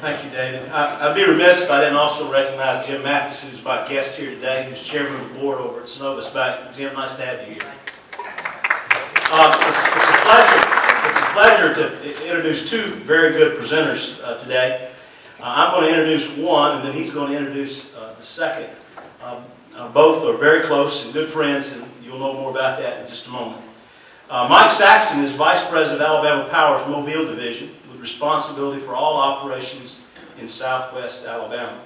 Thank you, David. I'd be remiss if I didn't also recognize Jim Mathis, who's my guest here today, who's chairman of the board over at Synovus Bank. Jim, nice to have you here. It's a pleasure to introduce two very good presenters today. I'm going to introduce one, and then he's going to introduce the second. Both are very close and good friends, and you'll know more about that in just a moment. Mike Saxon is Vice President of Alabama Power's Mobile Division, with responsibility for all operations in southwest Alabama.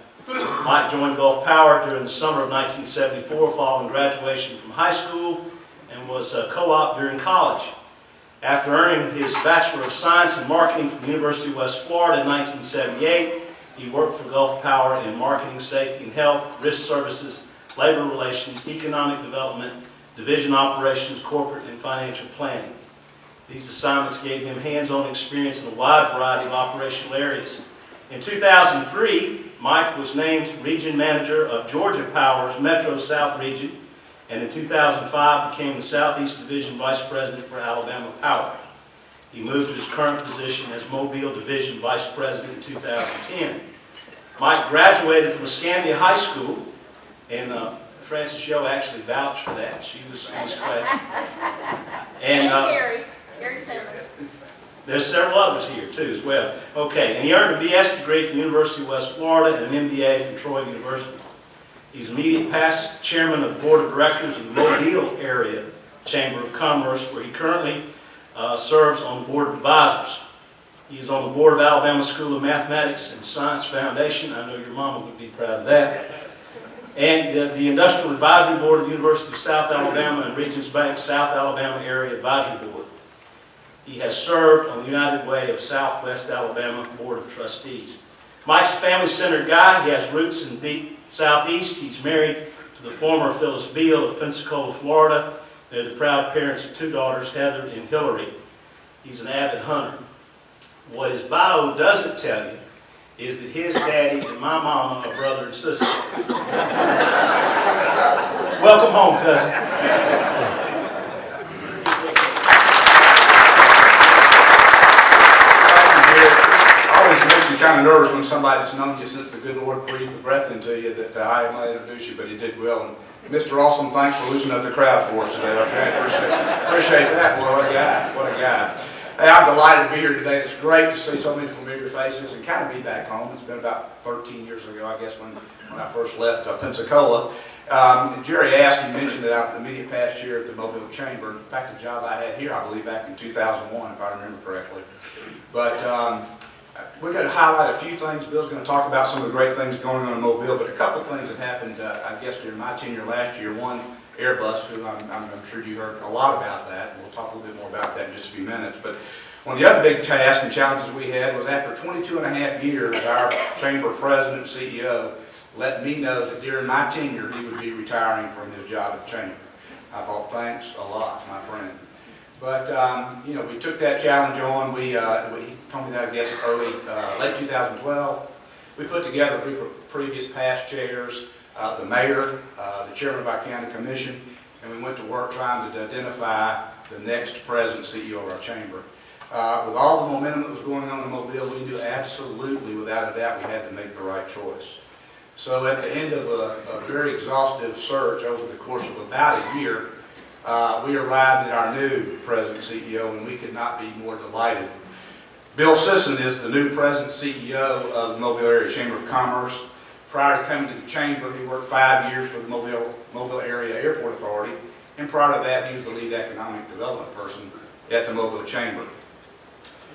Mike joined Gulf Power during the summer of 1974 following graduation from high school and was a co-op during college. After earning his Bachelor of Science in Marketing from the University of West Florida in 1978, he worked for Gulf Power in marketing, safety and health, risk services, labor relations, economic development, division operations, corporate and financial planning. These assignments gave him hands-on experience in a wide variety of operational areas. In 2003, Mike was named Region Manager of Georgia Power's Metro South Region, and in 2005 became the Southeast Division Vice President for Alabama Power. He moved to his current position as Mobile Division Vice President in 2010. Mike graduated from Escambia High School, and Frances Yo actually vouched for that. She was in his class. And Gary Simmons. There's several others here too as well. Okay, and he earned a BS degree from the University of West Florida and an MBA from Troy University. He's immediate past chairman of the board of directors of the Mobile Area Chamber of Commerce, where he currently serves on the board of advisors. He is on the board of Alabama School of Mathematics and Science Foundation. I know your mama would be proud of that. And the Industrial Advisory Board of the University of South Alabama and Regions Bank South Alabama Area Advisory Board. He has served on the United Way of Southwest Alabama Board of Trustees. Mike's a family-centered guy. He has roots in deep Southeast. He's married to the former Phyllis Beal of Pensacola, Florida. They're the proud parents of two daughters, Heather and Hillary. He's an avid hunter. What his bio doesn't tell you is that his daddy and my mama are brother and sister. Welcome home, cousin. Makes you kind of nervous when somebody that's known you since the good Lord breathed the breath into you that I might introduce you, but he did well. And Mr. Awesome, thanks for loosening up the crowd for us today. Okay, appreciate that. Boy, what a guy! What a guy! Hey, I'm delighted to be here today. It's great to see so many familiar faces and kind of be back home. It's been about 13 years ago, I guess, when I first left Pensacola. Jerry asked, he mentioned that I'm the immediate past chair of the Mobile Chamber. In fact, the job I had here, I believe, back in 2001, if I remember correctly. But we're going to highlight a few things. Bill's going to talk about some of the great things going on in Mobile, but a couple of things that happened, I guess, during my tenure last year. One, Airbus, who I'm sure you heard a lot about that. We'll talk a little bit more about that in just a few minutes. But one of the other big tasks and challenges we had was after 22 and a half years, our chamber president and CEO let me know that during my tenure he would be retiring from his job at the chamber. I thought, thanks a lot, my friend. But, you know, we took that challenge on. He told me that, I guess, late 2012. We put together a group of previous past chairs, the mayor, the chairman of our county commission, and we went to work trying to identify the next president CEO of our chamber. With all the momentum that was going on in Mobile, we knew absolutely, without a doubt, we had to make the right choice. So at the end of a very exhaustive search over the course of about a year, we arrived at our new president CEO, and we could not be more delighted. Bill Sisson is the new president CEO of the Mobile Area Chamber of Commerce. Prior to coming to the chamber, he worked 5 years for the Mobile Area Airport Authority, and prior to that, he was the lead economic development person at the Mobile Chamber.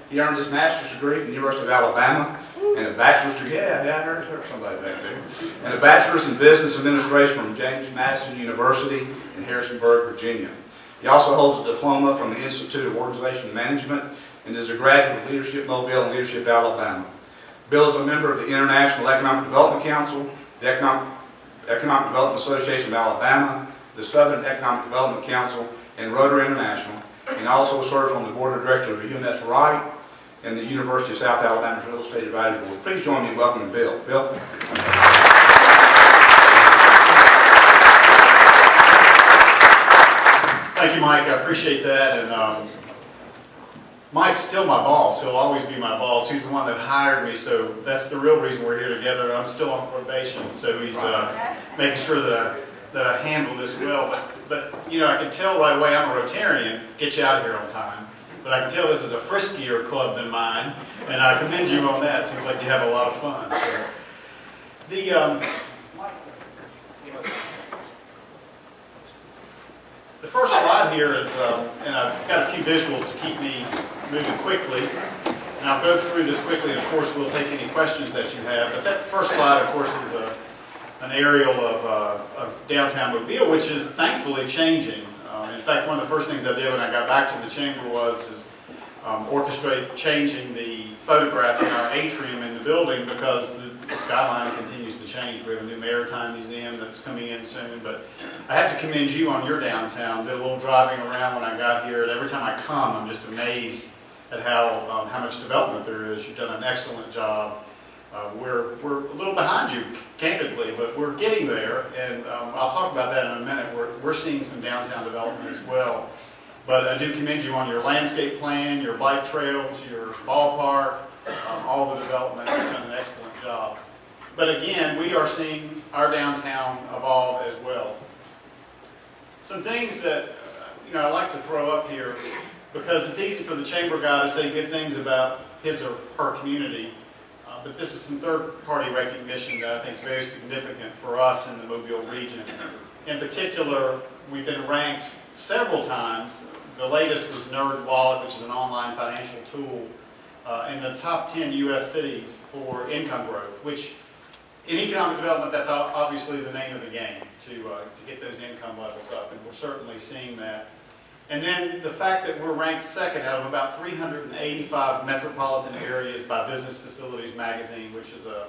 He earned his master's degree from the University of Alabama, and a bachelor's degree, I heard somebody back there, and a bachelor's in business administration from James Madison University in Harrisonburg, Virginia. He also holds a diploma from the Institute of Organization Management and is a graduate of Leadership Mobile and Leadership Alabama. Bill is a member of the International Economic Development Council, the Economic Development Association of Alabama, the Southern Economic Development Council, and Rotary International, and also serves on the board of directors of UMS Wright and the University of South Alabama's Real Estate Advisory Board. Please join me in welcoming Bill. Bill? Thank you, Mike. I appreciate that. And Mike's still my boss. He'll always be my boss. He's the one that hired me, so that's the real reason we're here together. I'm still on probation, so he's making sure that I handle this well. But you know, I can tell right away I'm a Rotarian. Get you out of here on time. But I can tell this is a friskier club than mine, and I commend you on that. It seems like you have a lot of fun. So the first slide here is, and I've got a few visuals to keep me moving quickly, and I'll go through this quickly, and of course we'll take any questions that you have. But that first slide, of course, is an aerial of downtown Mobile, which is thankfully changing. In fact, one of the first things I did when I got back to the chamber was orchestrate changing the photograph in our atrium in the building, because the skyline continues to change. We have a new maritime museum that's coming in soon, but I have to commend you on your downtown. Did a little driving around when I got here, and every time I come, I'm just amazed at how much development there is. You've done an excellent job. We're a little behind you, candidly, but we're getting there, and I'll talk about that in a minute. We're seeing some downtown development as well. But I do commend you on your landscape plan, your bike trails, your ballpark, all the development. You've done an excellent job. But again, we are seeing our downtown evolve as well. Some things that I like to throw up here, because it's easy for the chamber guy to say good things about his or her community, but this is some third-party recognition that I think is very significant for us in the Mobile region. In particular, we've been ranked several times. The latest was NerdWallet, which is an online financial tool, in the top 10 U.S. cities for income growth, which in economic development, that's obviously the name of the game, to get those income levels up, and we're certainly seeing that. And then the fact that we're ranked second out of about 385 metropolitan areas by Business Facilities Magazine, which is a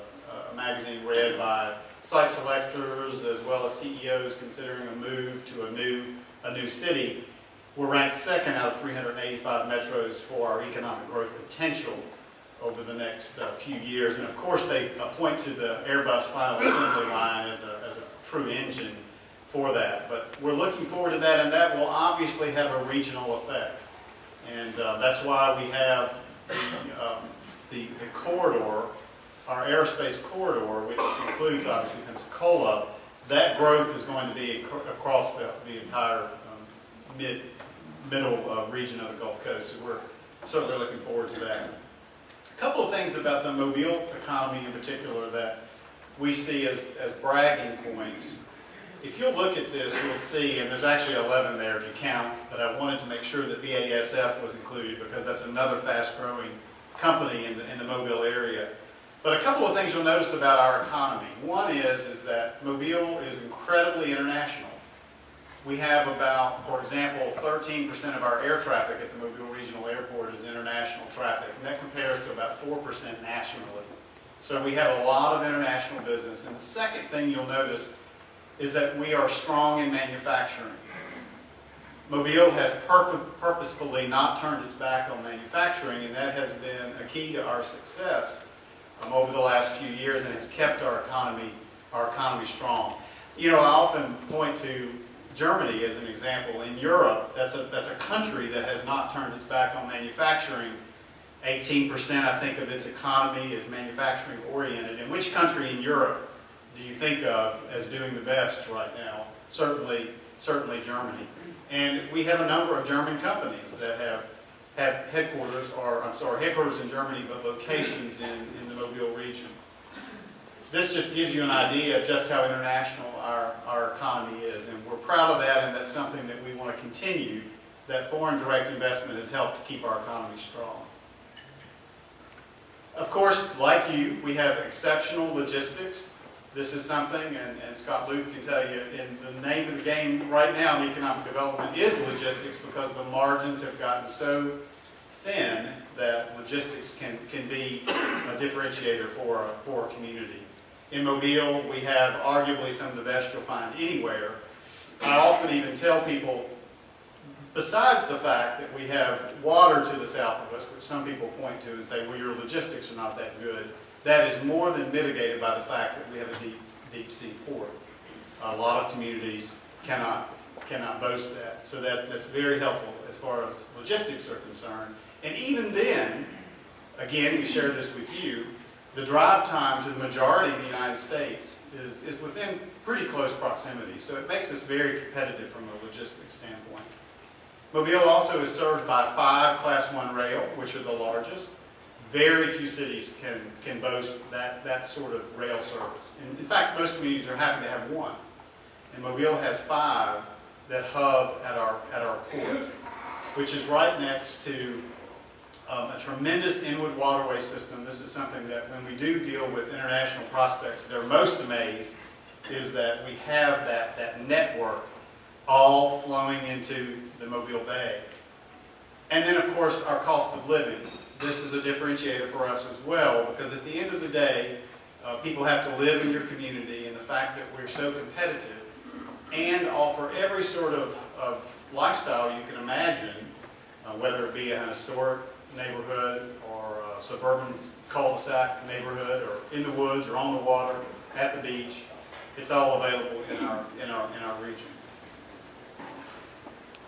magazine read by site selectors as well as CEOs considering a move to a new city. We're ranked second out of 385 metros for our economic growth potential over the next few years. And of course, they point to the Airbus final assembly line as a true engine for that. But we're looking forward to that, and that will obviously have a regional effect. And that's why we have the corridor, our aerospace corridor, which includes obviously Pensacola. That growth is going to be across the entire middle region of the Gulf Coast. So we're certainly looking forward to that. A couple of things about the Mobile economy in particular that we see as bragging points. If you'll look at this, you'll see, and there's actually 11 there if you count, but I wanted to make sure that BASF was included because that's another fast-growing company in the Mobile area. But a couple of things you'll notice about our economy. One is that Mobile is incredibly international. We have about, for example, 13% of our air traffic at the Mobile Regional Airport is international traffic, and that compares to about 4% nationally. So we have a lot of international business. And the second thing you'll notice is that we are strong in manufacturing. Mobile has purposefully not turned its back on manufacturing, and that has been a key to our success over the last few years, and has kept our economy strong. I often point to Germany as an example. In Europe, that's a country that has not turned its back on manufacturing. 18%, I think, of its economy is manufacturing oriented. And which country in Europe do you think of as doing the best right now? Certainly Germany. And we have a number of German companies that have headquarters in Germany, but locations in the Mobile region. This just gives you an idea of just how international our economy is, and we're proud of that, and that's something that we want to continue. That foreign direct investment has helped to keep our economy strong. Of course, like you, we have exceptional logistics. This is something, and Scott Luth can tell you, in the name of the game right now in economic development is logistics, because the margins have gotten so thin that logistics can be a differentiator for a community. In Mobile, we have arguably some of the best you'll find anywhere. I often even tell people, besides the fact that we have water to the south of us, which some people point to and say, well, your logistics are not that good, that is more than mitigated by the fact that we have a deep sea port. A lot of communities cannot cannot boast that. So that's very helpful as far as logistics are concerned. And even then, again, we share this with you, the drive time to the majority of the United States is within pretty close proximity. So it makes us very competitive from a logistics standpoint. Mobile also is served by 5 Class 1 rail, which are the largest. Very few cities can boast that sort of rail service. In fact, most communities are happy to have 1. And Mobile has 5 that hub at our port, which is right next to a tremendous inward waterway system. This is something that when we do deal with international prospects, they're most amazed is that we have that network all flowing into the Mobile Bay. And then, of course, our cost of living. This is a differentiator for us as well, because at the end of the day, people have to live in your community, and the fact that we're so competitive and offer every sort of lifestyle you can imagine, whether it be a historic neighborhood or a suburban cul-de-sac neighborhood, or in the woods or on the water, at the beach, it's all available in our region.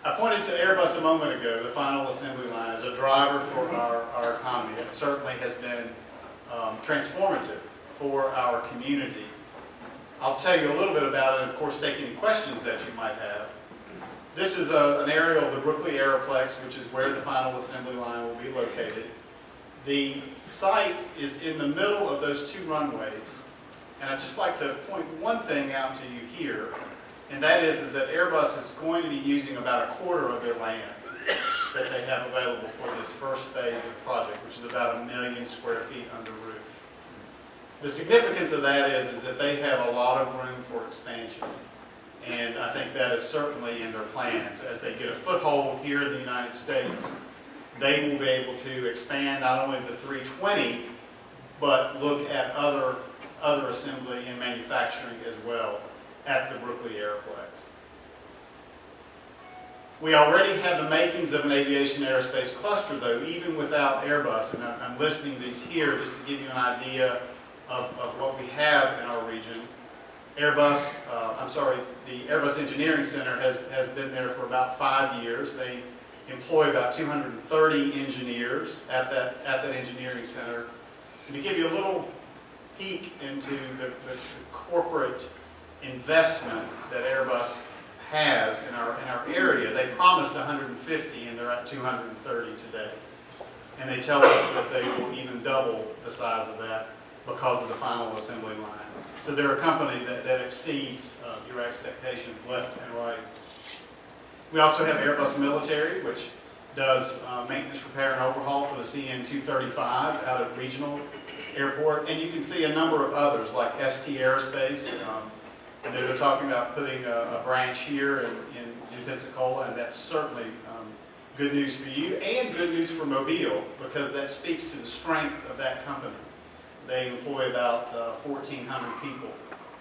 I pointed to Airbus a moment ago, the final assembly line, as a driver for our economy. It certainly has been transformative for our community. I'll tell you a little bit about it and, of course, take any questions that you might have. This is an aerial of the Brookley Aeroplex, which is where the final assembly line will be located. The site is in the middle of those 2 runways. And I'd just like to point one thing out to you here, and that is that Airbus is going to be using about 1/4 of their land that they have available for this first phase of the project, which is about 1 million square feet under roof. The significance of that is that they have a lot of room for expansion. And I think that is certainly in their plans. As they get a foothold here in the United States, they will be able to expand not only the 320, but look at other assembly and manufacturing as well at the Brookley Aeroplex. We already have the makings of an aviation aerospace cluster, though, even without Airbus, and I'm listing these here just to give you an idea of what we have in our region. The Airbus Engineering Center has been there for about 5 years. They employ about 230 engineers at that engineering center. And to give you a little peek into the corporate investment that Airbus has in our area, they promised 150 and they're at 230 today. And they tell us that they will even double the size of that because of the final assembly line. So they're a company that exceeds your expectations left and right. We also have Airbus Military, which does maintenance, repair, and overhaul for the CN-235 out at Regional Airport. And you can see a number of others, like ST Aerospace. And they're talking about putting a branch here in Pensacola, and that's certainly good news for you and good news for Mobile, because that speaks to the strength of that company. They employ about 1,400 people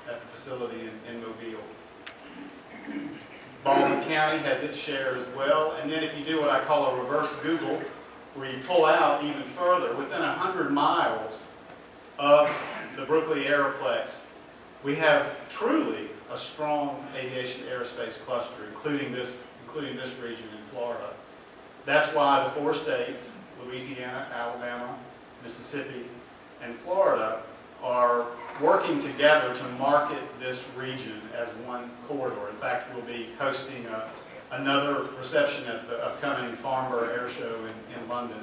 at the facility in Mobile. Baldwin County has its share as well. And then if you do what I call a reverse Google, where you pull out even further, within 100 miles of the Brookley Aeroplex, we have truly a strong aviation aerospace cluster, including this region in Florida. That's why the 4 states, Louisiana, Alabama, Mississippi, and Florida, are working together to market this region as one corridor. In fact, we'll be hosting another reception at the upcoming Farnborough Air Show in London.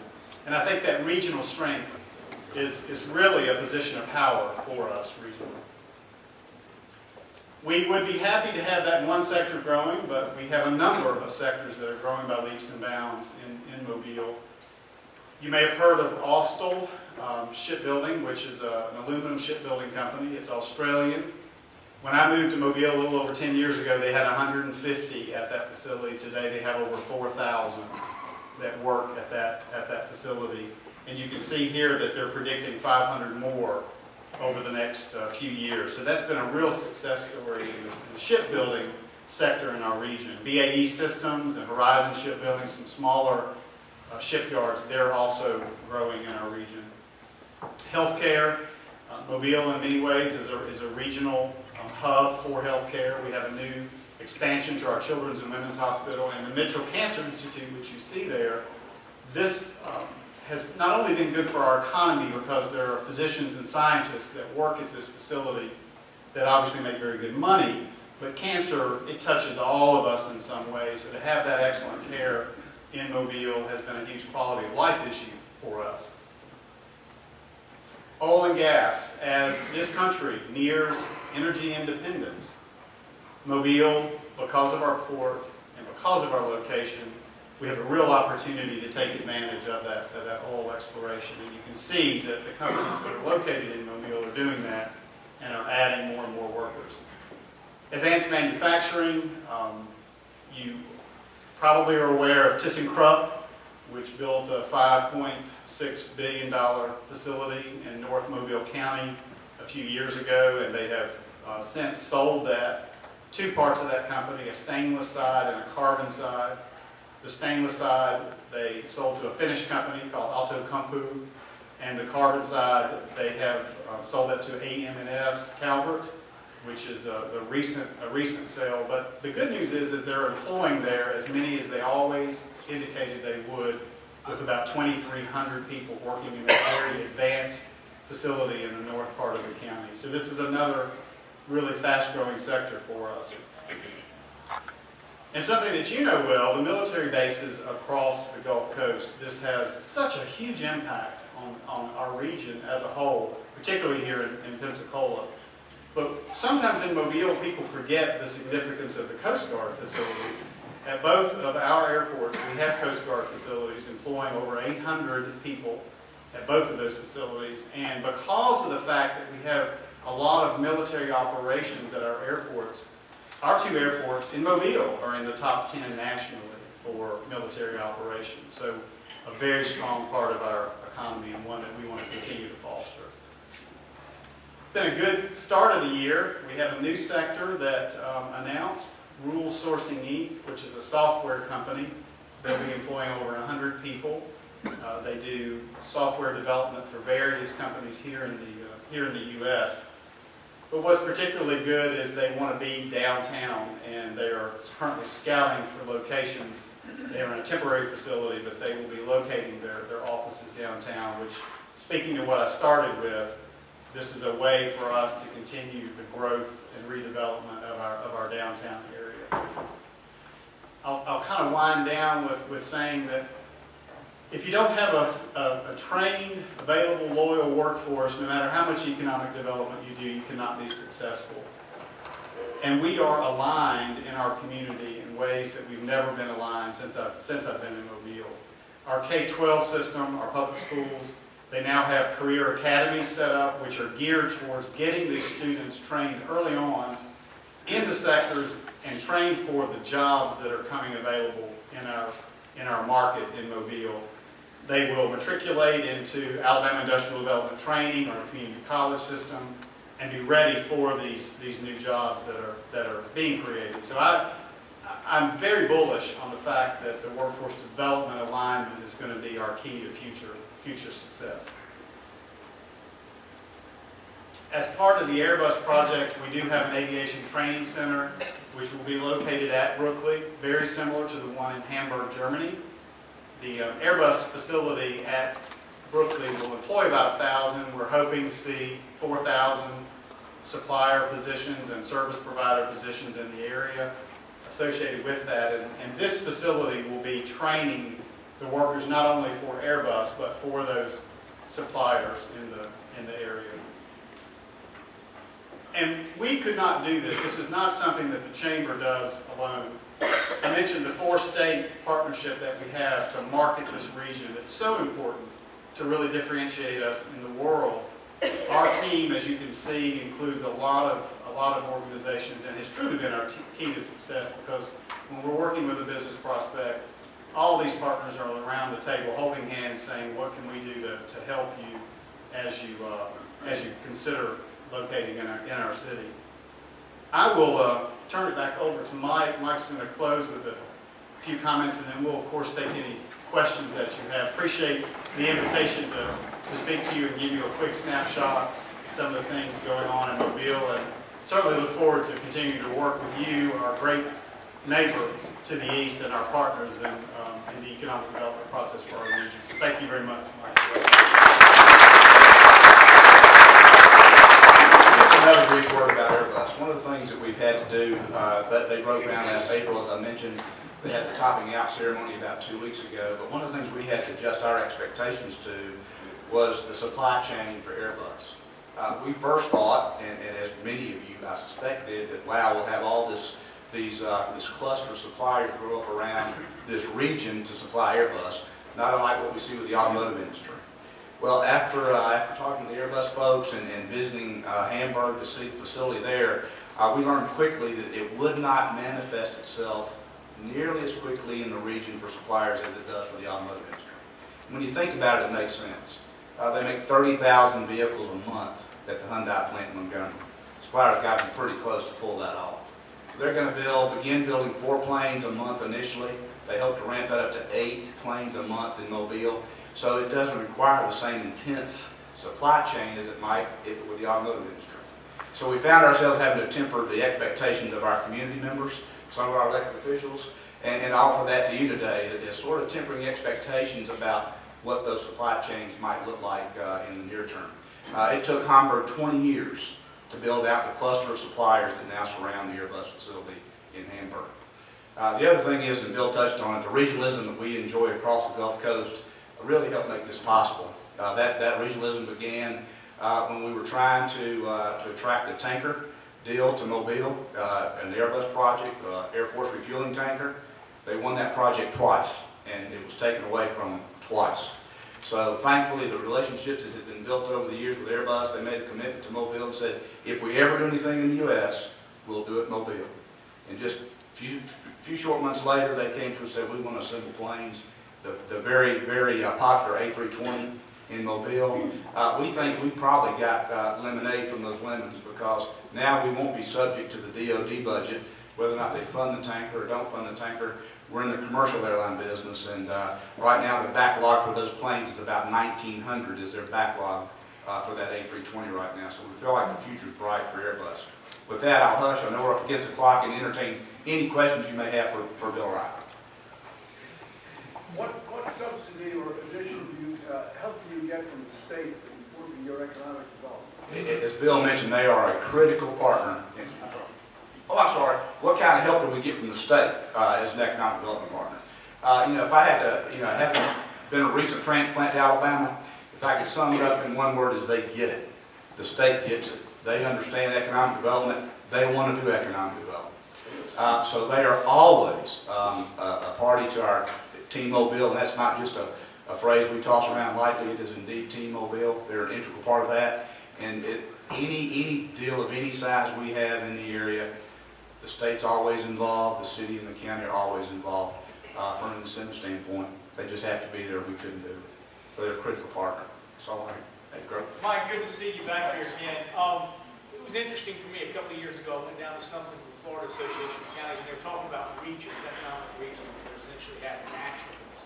And I think that regional strength is really a position of power for us regionally. We would be happy to have that one sector growing, but we have a number of sectors that are growing by leaps and bounds in Mobile. You may have heard of Austal Shipbuilding, which is an aluminum shipbuilding company. It's Australian. When I moved to Mobile a little over 10 years ago, they had 150 at that facility. Today they have over 4,000 that work at that facility. And you can see here that they're predicting 500 more over the next few years. So that's been a real success story in the shipbuilding sector in our region. BAE Systems and Horizon Shipbuilding, some smaller shipyards, they're also growing in our region. Healthcare, Mobile in many ways is a regional hub for healthcare. We have a new expansion to our Children's and Women's Hospital, and the Mitchell Cancer Institute, which you see there. This has not only been good for our economy because there are physicians and scientists that work at this facility that obviously make very good money, but cancer, it touches all of us in some way, so to have that excellent care in Mobile has been a huge quality of life issue for us. Oil and gas, as this country nears energy independence, Mobile, because of our port and because of our location, we have a real opportunity to take advantage of that oil exploration. And you can see that the companies that are located in Mobile are doing that and are adding more and more workers. Advanced manufacturing, you probably are aware of ThyssenKrupp, which built a $5.6 billion facility in North Mobile County a few years ago, and they have since sold that, two parts of that company, a stainless side and a carbon side. The stainless side they sold to a Finnish company called Outokumpu, and the carbon side they have sold that to AM&S Calvert, which is a recent sale. But the good news is they're employing there as many as they always indicated they would, with about 2,300 people working in a very advanced facility in the north part of the county. So this is another really fast-growing sector for us. And something that you know well, the military bases across the Gulf Coast. This has such a huge impact on our region as a whole, particularly here in Pensacola. But sometimes in Mobile, people forget the significance of the Coast Guard facilities. At both of our airports, we have Coast Guard facilities employing over 800 people at both of those facilities. And because of the fact that we have a lot of military operations at our airports, our two airports in Mobile are in the top 10 nationally for military operations. So a very strong part of our economy and one that we want to continue to foster. It's been a good start of the year. We have a new sector that announced, Rule Sourcing Inc., which is a software company. They'll be employing over 100 people. They do software development for various companies here in the U.S. But what's particularly good is they want to be downtown, and they are currently scouting for locations. They are in a temporary facility, but they will be locating their offices downtown, which, speaking to what I started with, this is a way for us to continue the growth and redevelopment of our downtown area. I'll kind of wind down with saying that if you don't have a trained, available, loyal workforce, no matter how much economic development you do, you cannot be successful. And we are aligned in our community in ways that we've never been aligned since I've been in Mobile. Our K-12 system, our public schools, they now have career academies set up which are geared towards getting these students trained early on in the sectors and trained for the jobs that are coming available in our market in Mobile. They will matriculate into Alabama Industrial Development Training or community college system and be ready for these new jobs that are being created. So I'm very bullish on the fact that the workforce development alignment is going to be our key to future success. As part of the Airbus project, we do have an aviation training center which will be located at Brooklyn, very similar to the one in Hamburg, Germany. The Airbus facility at Brooklyn will employ about 1,000. We're hoping to see 4,000 supplier positions and service provider positions in the area associated with that. And this facility will be training the workers not only for Airbus, but for those suppliers in the area. And we could not do this. This is not something that the Chamber does alone. I mentioned the 4-state partnership that we have to market this region. It's so important to really differentiate us in the world. Our team, as you can see, includes a lot of organizations and has truly been our key to success, because when we're working with a business prospect, all these partners are around the table holding hands saying, what can we do to help you as you consider locating in our city. I will turn it back over to Mike. Mike's going to close with a few comments, and then we'll of course take any questions that you have. Appreciate the invitation to speak to you and give you a quick snapshot of some of the things going on in Mobile, certainly look forward to continuing to work with you, our great neighbor to the east, and our partners in the economic development process for our region. So thank you very much, Mike. Just another brief word about Airbus. One of the things that we've had to do, that they broke ground last April, as I mentioned, they had the topping out ceremony about 2 weeks ago, but one of the things we had to adjust our expectations to was the supply chain for Airbus. We first thought, and as many of you I suspect did, that wow, we'll have all this cluster of suppliers grow up around this region to supply Airbus, not unlike what we see with the automotive industry. Well, after talking to the Airbus folks and visiting Hamburg to see the facility there, we learned quickly that it would not manifest itself nearly as quickly in the region for suppliers as it does for the automotive industry. When you think about it, it makes sense. They make 30,000 vehicles a month at the Hyundai plant in Montgomery. Suppliers got to be pretty close to pull that off. So they're going to begin building 4 planes a month initially. They hope to ramp that up to 8 planes a month in Mobile. So it doesn't require the same intense supply chain as it might if it were the automotive industry. So we found ourselves having to temper the expectations of our community members, some of our elected officials, and offer that to you today as sort of tempering expectations about what those supply chains might look like in the near term. It took Hamburg 20 years to build out the cluster of suppliers that now surround the Airbus facility in Hamburg. The other thing is, and Bill touched on it, the regionalism that we enjoy across the Gulf Coast really helped make this possible. That regionalism began when we were trying to attract the tanker deal to Mobile, an Airbus project, Air Force refueling tanker. They won that project twice, and it was taken away from them twice. So thankfully, the relationships that had been built over the years with Airbus, they made a commitment to Mobile and said, if we ever do anything in the U.S., we'll do it in Mobile. And just a few short months later, they came to us and said, we want to assemble planes. The very, very popular A320 in Mobile. We think we probably got lemonade from those lemons, because now we won't be subject to the DOD budget, whether or not they fund the tanker or don't fund the tanker. We're in the commercial airline business, and right now the backlog for those planes is about 1,900 is their backlog for that A320 right now. So we feel like the future's bright for Airbus. With that, I'll hush. I know we're up against the clock, and entertain any questions you may have for Bill Wright. What subsidy or addition help do you get from the state in improving your economic development? As Bill mentioned, they are a critical partner. Oh, I'm sorry. What kind of help do we get from the state as an economic development partner? If I had to, having been a recent transplant to Alabama, if I could sum it up in one word, is they get it. The state gets it. They understand economic development. They want to do economic development. So they are always a party to our Team Mobile, and that's not just a phrase we toss around lightly. It is indeed Team Mobile. They're an integral part of that. And any deal of any size we have in the area, the state's always involved, the city and the county are always involved. From an incentive standpoint, they just have to be there. We couldn't do it. So they're a critical partner. That's all right. Hey, Greg. Mike, good to see you back here again. It was interesting for me a couple of years ago. I went down to something with the Florida Association of Counties, and they were talking about regions, economic regions that essentially have nationals.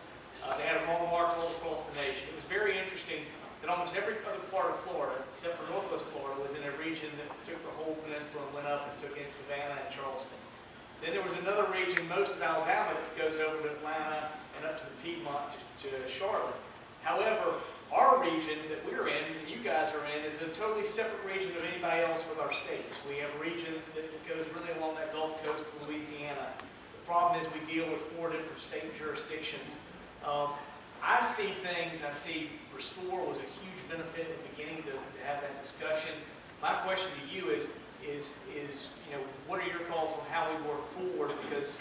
They had them all marked all across the nation. It was very interesting that almost every other part of Florida, except for Northwest Florida, was in a region that took the whole peninsula and went up and took in Savannah and Charleston. Then there was another region, most of Alabama, that goes over to Atlanta and up to the Piedmont to Charlotte. However, our region that we're in, and you guys are in, is a totally separate region of anybody else with our states. We have a region that goes really along that Gulf Coast of Louisiana. The problem is we deal with 4 different state jurisdictions. I see Restore was a huge benefit at the beginning to have that discussion. My question to you is what are your thoughts on how we work forward? Because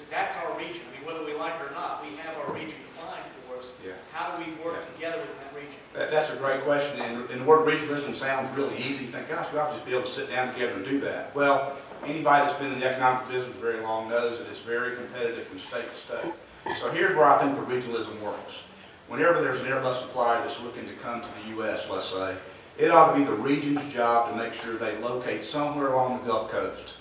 that's our region. I mean, whether we like it or not, we have our region defined for us. Yeah. How do we work together in that region? That's a great question, and the word regionalism sounds really easy. You think, gosh, we ought to just be able to sit down together and do that. Well, anybody that's been in the economic business very long knows that it's very competitive from state to state. So here's where I think the regionalism works. Whenever there's an Airbus supplier that's looking to come to the U.S., let's say, it ought to be the region's job to make sure they locate somewhere along the Gulf Coast.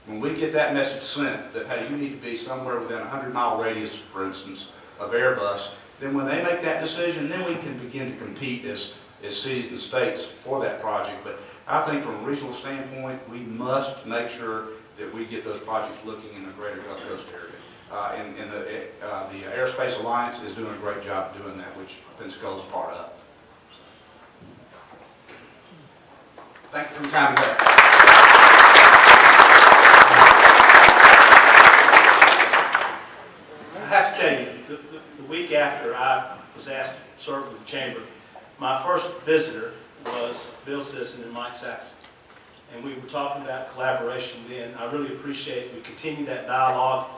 When we get that message sent that, hey, you need to be somewhere within a 100-mile radius, for instance, of Airbus, then when they make that decision, then we can begin to compete as cities and states for that project. But I think from a regional standpoint, we must make sure that we get those projects looking in the greater Gulf Coast area. And the Aerospace Alliance is doing a great job doing that, which Pensacola is part of. Thank you for your time today. I have to tell you, the week after I was asked to serve with the chamber, my first visitor was Bill Sisson and Mike Saxon. And we were talking about collaboration then. I really appreciate we continue that dialogue.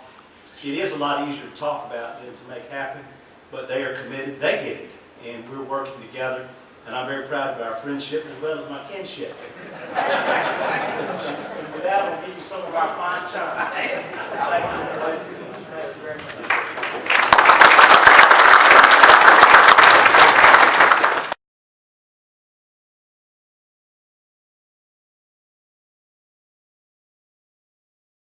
It is a lot easier to talk about than to make happen, but they are committed, they get it, and we're working together, and I'm very proud of our friendship as well as my kinship. With that, I'll give you some of our fine shine.